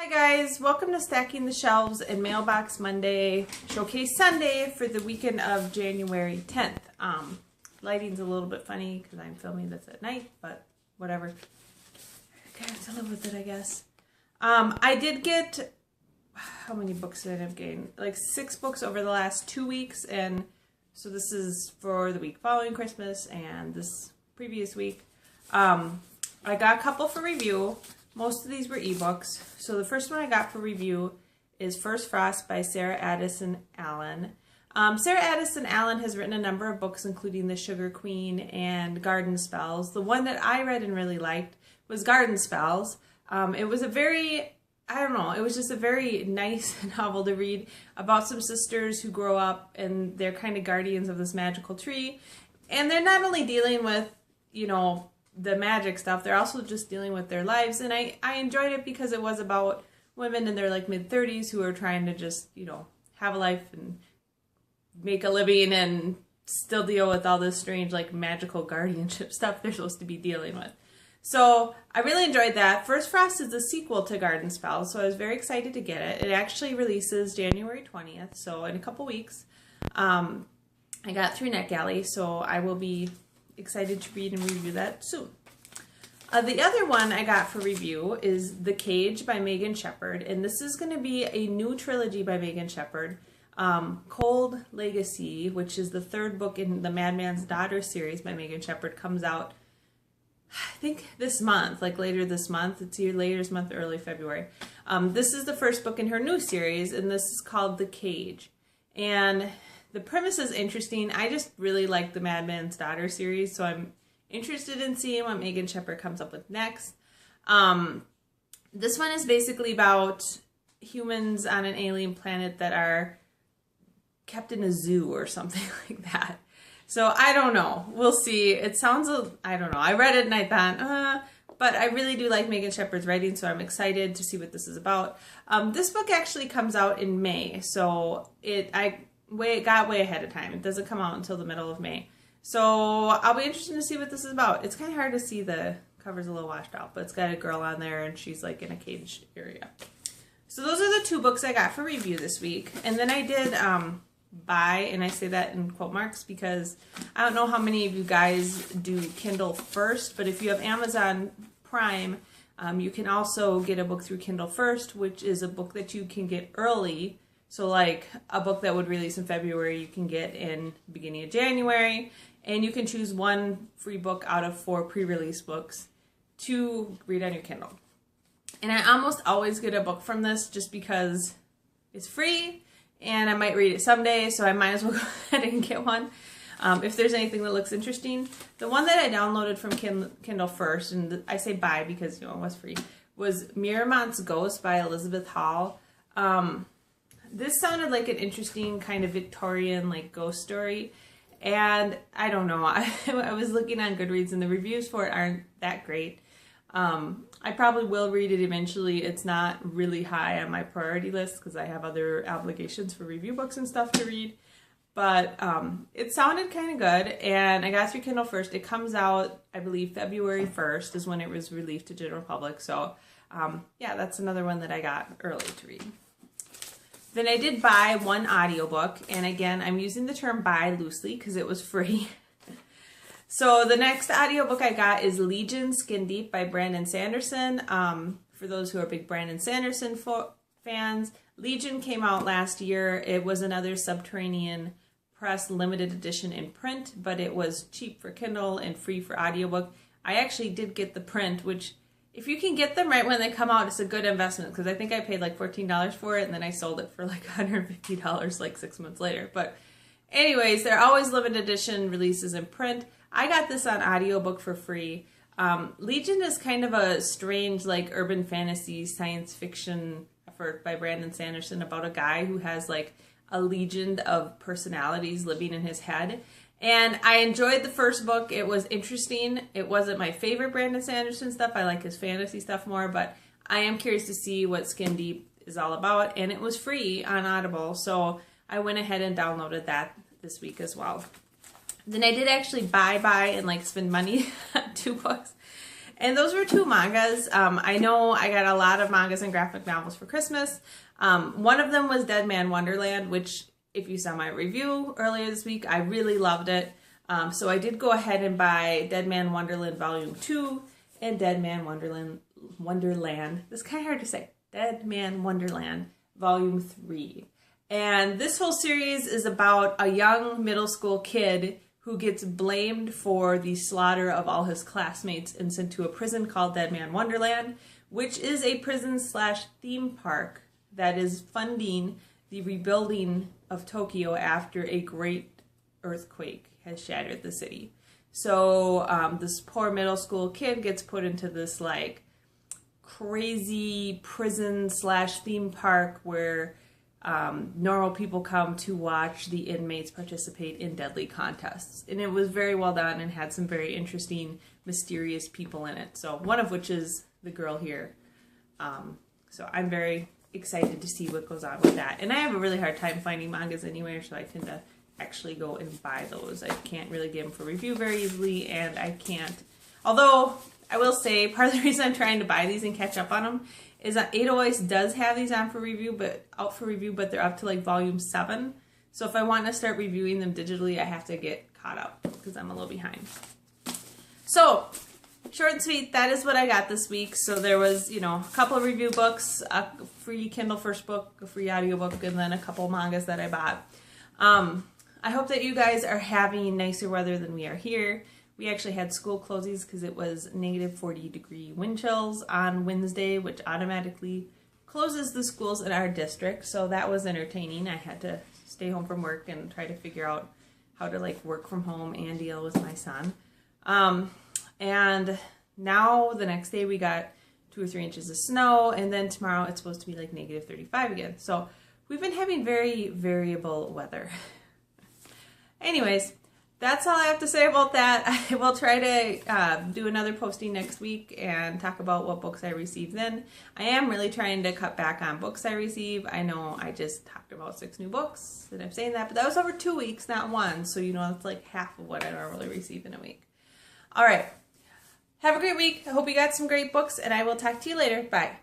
Hi guys, welcome to Stacking the Shelves and Mailbox Monday, Showcase Sunday for the weekend of January 10th. Lighting's a little bit funny because I'm filming this at night, but whatever. I have to live with it, I guess. I did get, how many books did I end up getting? Like 6 books over the last 2 weeks, and so this is for the week following Christmas and this previous week. I got a couple for review. Most of these were ebooks. So the first one I got for review is First Frost by Sarah Addison Allen. Sarah Addison Allen has written a number of books, including The Sugar Queen and Garden Spells. The one that I read and really liked was Garden Spells. It was a very, it was just a very nice novel to read about some sisters who grow up and they're kind of guardians of this magical tree. And they're not only dealing with, the magic stuff, they're also just dealing with their lives. And I enjoyed it because it was about women in their mid-30s who are trying to just, have a life and make a living and still deal with all this strange magical guardianship stuff they're supposed to be dealing with. So I really enjoyed that. First Frost is the sequel to Garden Spells, so I was very excited to get it. It actually releases January 20th, so in a couple weeks. I got through NetGalley, so I will be excited to read and review that soon. The other one I got for review is The Cage by Megan Shepherd, and this is going to be a new trilogy by Megan Shepherd. Cold Legacy, which is the 3rd book in the Madman's Daughter series by Megan Shepherd, comes out, I think, this month, later this month. It's either later this month or early February. This is the first book in her new series, and this is called The Cage. And the premise is interesting. I just really like the Madman's Daughter series, so I'm interested in seeing what Megan Shepherd comes up with next. This one is basically about humans on an alien planet that are kept in a zoo or something like that. So I don't know. We'll see. It sounds, I don't know. I read it and I thought, but I really do like Megan Shepherd's writing, so I'm excited to see what this is about. This book actually comes out in May, so it got way ahead of time. It doesn't come out until the middle of May. So I'll be interested to see what this is about. It's kind of hard to see, the cover's a little washed out, but it's got a girl on there and she's in a caged area. So those are the 2 books I got for review this week. And then I did buy, and I say that in quote marks because I don't know how many of you guys do Kindle First, but if you have Amazon Prime, you can also get a book through Kindle First, which is a book that you can get early. So a book that would release in February, you can get in the beginning of January, and you can choose 1 free book out of 4 pre-release books to read on your Kindle. And I almost always get a book from this just because it's free and I might read it someday, so I might as well go ahead and get one if there's anything that looks interesting. The one that I downloaded from Kindle First, and I say buy because it was free, was Miramont's Ghost by Elizabeth Hall. This sounded like an interesting kind of Victorian ghost story, and I don't know. I was looking on Goodreads and the reviews for it aren't that great. I probably will read it eventually. It's not really high on my priority list because I have other obligations for review books and stuff to read. But it sounded kind of good, and I got through Kindle First. It comes out, I believe, February 1st is when it was released to general public. So yeah, that's another one that I got early to read. Then I did buy 1 audiobook, and again, I'm using the term buy loosely because it was free. So the next audiobook I got is Legion Skin Deep by Brandon Sanderson. For those who are big Brandon Sanderson fans, Legion came out last year. It was another Subterranean Press limited edition in print, but it was cheap for Kindle and free for audiobook. I actually did get the print, which if you can get them right when they come out, it's a good investment because I think I paid $14 for it and then I sold it for $150 6 months later. But anyways, they're always limited edition releases in print. I got this on audiobook for free. Legion is kind of a strange urban fantasy science fiction effort by Brandon Sanderson about a guy who has a legion of personalities living in his head. And I enjoyed the first book. It was interesting. It wasn't my favorite Brandon Sanderson stuff. I like his fantasy stuff more, but I am curious to see what Skin Deep is all about. And it was free on Audible, so I went ahead and downloaded that this week as well. Then I did actually buy and spend money on 2 books. And those were 2 mangas. I know I got a lot of mangas and graphic novels for Christmas. One of them was Dead Man Wonderland, which if you saw my review earlier this week, I really loved it. So I did go ahead and buy Dead Man Wonderland Volume 2 and Dead Man Wonderland. This is kind of hard to say. Dead Man Wonderland Volume 3. And this whole series is about a young middle school kid who gets blamed for the slaughter of all his classmates and sent to a prison called Dead Man Wonderland, which is a prison/theme park that is funding the rebuilding of Tokyo after a great earthquake has shattered the city. So this poor middle school kid gets put into this like crazy prison/theme park where normal people come to watch the inmates participate in deadly contests. And it was very well done and had some very interesting, mysterious people in it. So one of which is the girl here. So I'm very excited to see what goes on with that. And I have a really hard time finding mangas anywhere, so I tend to actually go and buy those. I can't really get them for review very easily, and I can't... Although, I will say, part of the reason I'm trying to buy these and catch up on them is that Edelweiss does have these out for review, but they're up to like volume 7. So if I want to start reviewing them digitally, I have to get caught up because I'm a little behind. So, short and sweet, that is what I got this week. So there was, a couple of review books, a free Kindle first book, a free audiobook, and then a couple mangas that I bought. I hope that you guys are having nicer weather than we are here. We actually had school closings because it was negative 40-degree wind chills on Wednesday, which automatically closes the schools in our district. So that was entertaining. I had to stay home from work and try to figure out how to like work from home and deal with my son. And now the next day we got 2 or 3 inches of snow, and then tomorrow it's supposed to be like negative 35 again. So we've been having very variable weather. Anyways, that's all I have to say about that. I will try to do another posting next week and talk about what books I received then. I am really trying to cut back on books I receive. I know I just talked about 6 new books, and I'm saying that, but that was over 2 weeks, not 1. So, it's like half of what I normally receive in a week. All right. Have a great week. I hope you got some great books, and I will talk to you later. Bye.